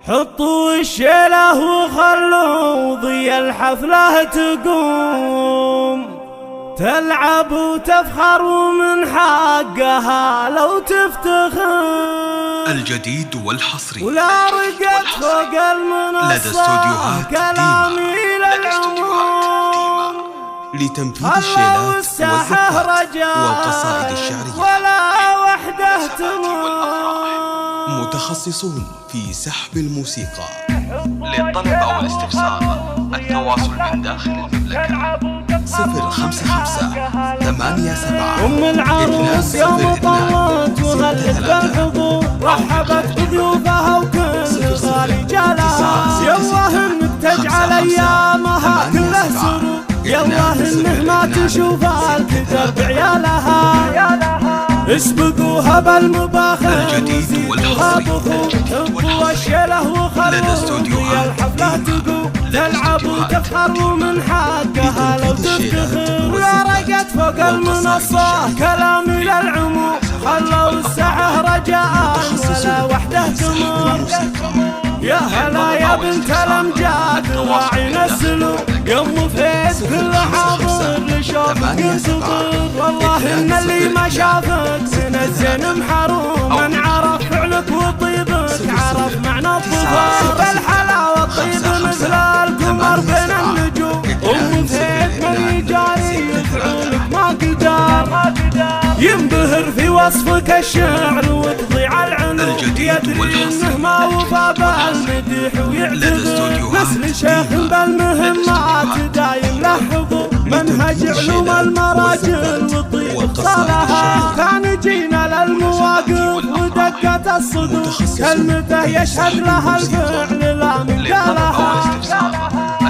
حطوا الشيله وخلوا ضي الحفلة تقوم، تلعب وتفخر ومن حقها لو تفتخر. الجديد والحصري ولا رقت فوق المنصة لدى استوديوهات كلامي للعموم، لتنفيذ الشيلات والزفات والقصائد الشعرية. ولا وحده تموم، متخصصون في سحب الموسيقى. للطلب أو الاستفسار التواصل من داخل المملكة 055-87 أم العروس يوم طلت وغلت بالحضور، رحبت بضيوفها وكل غالي جالها. يالله انك تجعل ايامها كله سرور، يالله انه ما تشوف الكدر بعيالها. اسبقوها بالمباخر الجديد والحصري انطوا الشيله وخلوا ضي الحفلة تقوم، تلعب وتفخر ومن حقها لو تفتخر. ويا رقت فوق المنصة كلامي للعموم، خلوا الساعة رجاء ولا وحده تمر. يا هلا يا بنت الامجاد راعينا السلوك، يوم فيت كل حاضر لشوفك ينتظر. والله ان اللي ما شافك من الزين محروم، من عرف فعلك وطيبك عرف معنى الظفر. بالحلاوة الطيب مثل القمر بين النجوم، ام فيت من يجاري يفعلك ما قدر. ينبهر في وصفك الشعر وتضيع العنوم، يدري انه ما وفى بالمديح ويعتذر. مثل شيخ بالمهمات دايم له حضور، منهج علوم المراجل وطيب اتصالها. كان يجينا للمواقف ودقة الصدور، كلمته يشهد لها الفعل لا من قالها.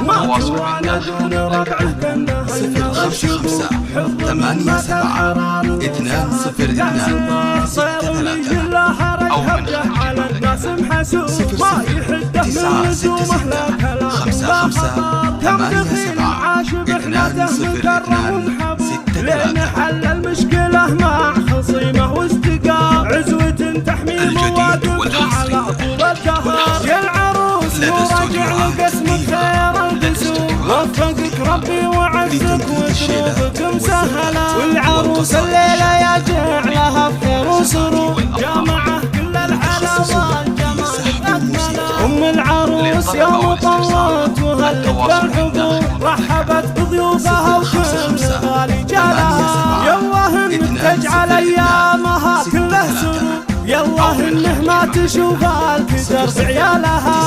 ما جوانا دون ربعه كانها 055-87-202 أو من على الناس محسوب، ما يحده من لزومه لا كلام 55-88-202 لين حل المشكلة مع خصيمه واستقام. عزوة تحمي مواقفها على طول الدهر. يا العروس مراجع لقسمك خير القسوم، وفقك ربي وعزك وظروفك مسهلة. والعروس الليلة يا جعلها بخير وسرور، جامعه كل الحلاوة أم العروس يوم طلت وغلت بالحضور، رحبت بضيوفها وكل غالي جالها. يالله انك تجعل ايامها كله سرور، يالله انه ما تشوف الكدر بعيالها.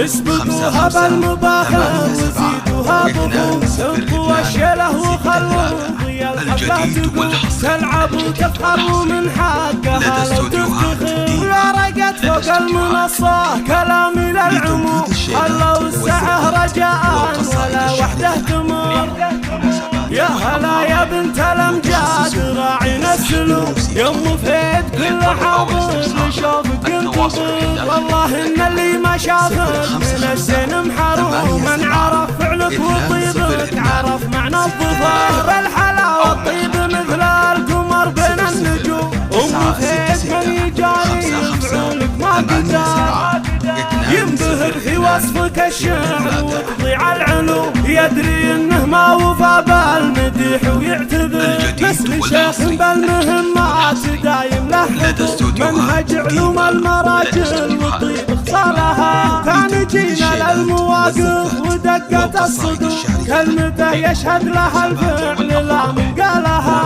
اسبقوها بالمباخر وزيدوها بخور، انطوا الشيله وخلوا ضي الحفلة تقوم، تلعب وتفخر ومن حقها لو تفتخر. ويا رقت فوق المنصة كلامي للعموم، خلوا الساعة رجاء ولا وحده تمر. يا هلا يا بنت الامجاد راعينا السلوك، يوم فيت كل حاضر لشوفك ينتظر. والله ان اللي ما شافك من الزين محروم، من عرف فعلك وطيبك عرف معنى الظفر. بالحلاوة الطيب مثل القمر بين النجوم، ام فيت من يجاري يفعلك ما قدر. ينبهر في وصفك الشعر وتضيع العلوم، يدري انه ما وفى بالمديح ويعتذر. مثل شيخ بالمهمات دايم له حضور، منهج علوم المراجل وطيب اختصارها. كان يجينا للمواقف ودقة الصدور، كلمته يشهد لها الفعل لا من قالها.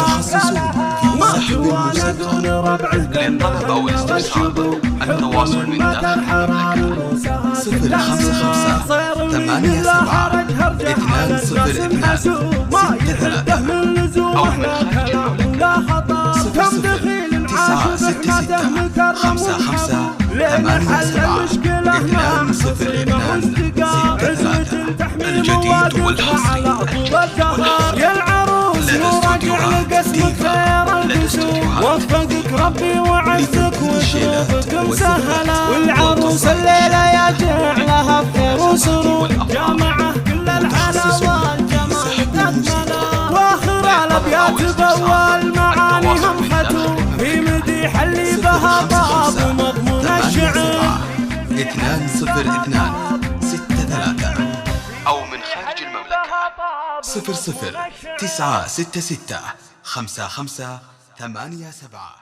ما جوانا دون ربعه للطلب أو الاستفسار التواصل من داخل المملكة 055-87-202 ما يحده من لزومه لا كلام لا خطا. كم دخيل عاش بحماته مكرم ومحبوب، لين حل المشكلة مع خصيمه واستقام. عزوة تحمي مواقفها على طول الدهر. يا العروس مراجع لقسمك خير القسوم، وفقك ربي وعزك وظروفك مسهلة. والعروس الليلة يا جعلها بخير وسرور، جامعه كل الحلاوة الجمال تكمله. واخر الابيات بأول معانيهم حتوم، في مديح اللي بها طاب ومضمون الشعر. 0263 أو من خارج المملكة 00 966 55 87.